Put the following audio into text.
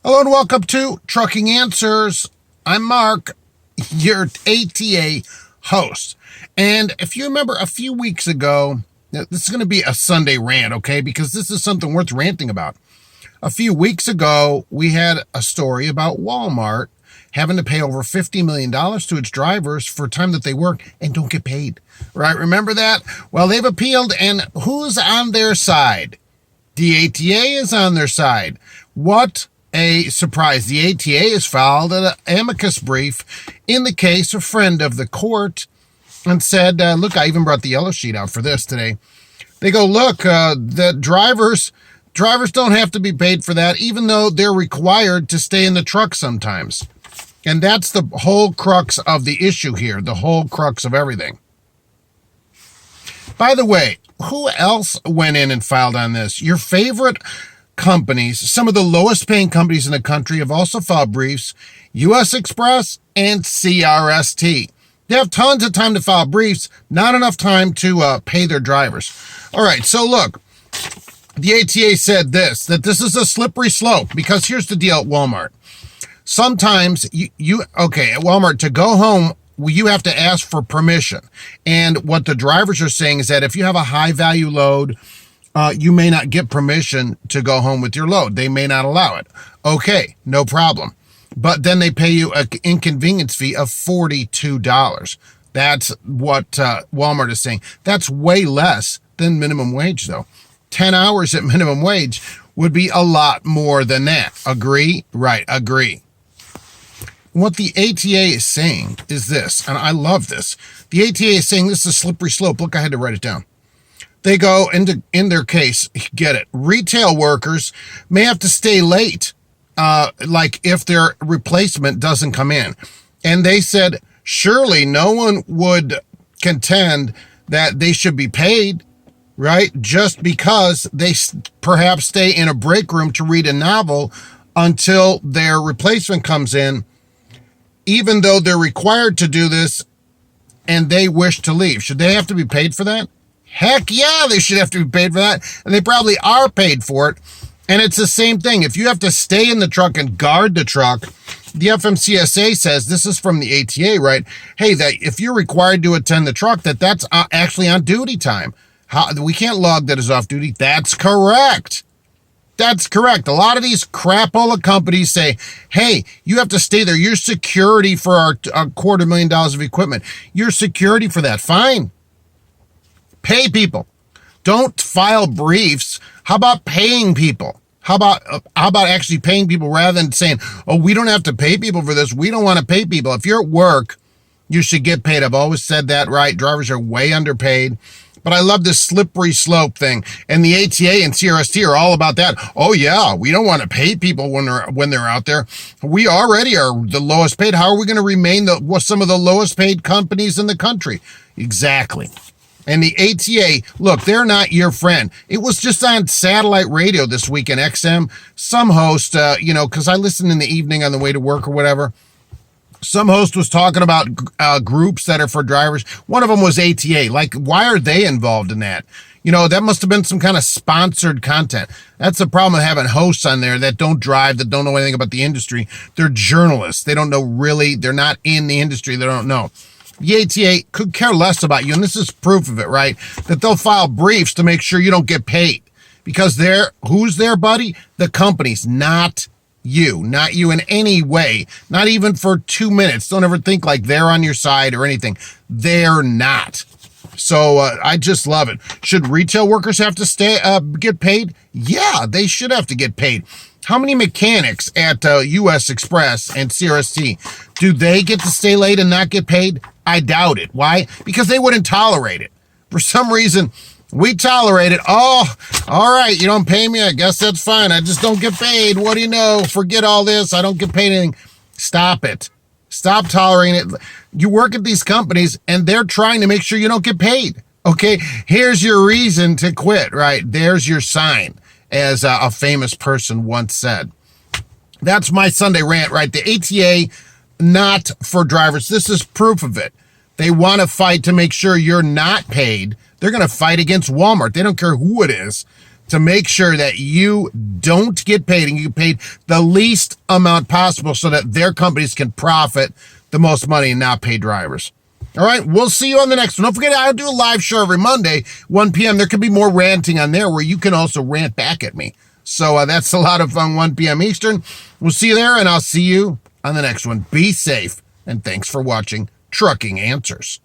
Hello and welcome to Trucking Answers. I'm Mark, your ATA host. And if you remember a few weeks ago, now, this is going to be a Sunday rant, okay? Because this is something worth ranting about. A few weeks ago, we had a story about Walmart having to pay over $50 million to its drivers for time that they work and don't get paid. Right? Remember that? Well, they've appealed, and who's on their side? The ATA is on their side. What a surprise. The ATA has filed an Amicus brief in the case, a friend of the court, and said, look, I even brought the yellow sheet out for this today. They go, look, the drivers don't have to be paid for that, even though they're required to stay in the truck sometimes. And that's the whole crux of the issue here, the whole crux of everything. By the way, who else went in and filed on this? Your favorite companies, some of the lowest paying companies in the country, have also filed briefs. US Xpress and CRST. They have tons of time to file briefs, not enough time to pay their drivers. All right, so look, the ATA said that this is a slippery slope, because here's the deal at Walmart. Sometimes at Walmart, to go home, you have to ask for permission. And what the drivers are saying is that if you have a high value load, you may not get permission to go home with your load. They may not allow it. Okay, no problem. But then they pay you an inconvenience fee of $42. That's what Walmart is saying. That's way less than minimum wage, though. 10 hours at minimum wage would be a lot more than that. Agree? Right, agree. What the ATA is saying is this, and I love this. The ATA is saying this is a slippery slope. Look, I had to write it down. They go in their case, get it, retail workers may have to stay late, like if their replacement doesn't come in. And they said, surely no one would contend that they should be paid, right? Just because they perhaps stay in a break room to read a novel until their replacement comes in, even though they're required to do this and they wish to leave. Should they have to be paid for that? Heck yeah, they should have to be paid for that. And they probably are paid for it. And it's the same thing. If you have to stay in the truck and guard the truck, the FMCSA says, this is from the ATA, right? Hey, that if you're required to attend the truck, that's actually on duty time. We can't log that as off duty. That's correct. That's correct. A lot of these crapola companies say, hey, you have to stay there. You're security for our $250,000 of equipment. You're security for that. Fine. Pay people. Don't file briefs. How about paying people? How about actually paying people rather than saying, oh, we don't have to pay people for this. We don't want to pay people. If you're at work, you should get paid. I've always said that, right? Drivers are way underpaid. But I love this slippery slope thing. And the ATA and CRST are all about that. Oh, yeah, we don't want to pay people when they're out there. We already are the lowest paid. How are we going to remain some of the lowest paid companies in the country? Exactly. And the ATA, look, they're not your friend. It was just on satellite radio this week in XM. Some host, because I listen in the evening on the way to work or whatever. Some host was talking about groups that are for drivers. One of them was ATA. Like, why are they involved in that? That must have been some kind of sponsored content. That's the problem with having hosts on there that don't drive, that don't know anything about the industry. They're journalists. They don't know really. They're not in the industry. They don't know. The ATA could care less about you, and this is proof of it, right? That they'll file briefs to make sure you don't get paid. Because who's their buddy? The companies, not you. Not you in any way. Not even for 2 minutes. Don't ever think like they're on your side or anything. They're not. So I just love it. Should retail workers have to get paid? Yeah, they should have to get paid. How many mechanics at US Xpress and CRST, do they get to stay late and not get paid? I doubt it. Why? Because they wouldn't tolerate it. For some reason, we tolerate it. Oh, all right, you don't pay me? I guess that's fine. I just don't get paid. What do you know? Forget all this. I don't get paid anything. Stop it. Stop tolerating it. You work at these companies, and they're trying to make sure you don't get paid. Okay, here's your reason to quit, right? There's your sign, as a famous person once said. That's my Sunday rant, right? The ATA, not for drivers. This is proof of it. They want to fight to make sure you're not paid. They're going to fight against Walmart. They don't care who it is to make sure that you don't get paid and you get paid the least amount possible so that their companies can profit the most money and not pay drivers. All right, we'll see you on the next one. Don't forget, I'll do a live show every Monday, 1 p.m. There could be more ranting on there where you can also rant back at me. So that's a lot of fun, 1 p.m. Eastern. We'll see you there, and I'll see you on the next one. Be safe, and thanks for watching Trucking Answers.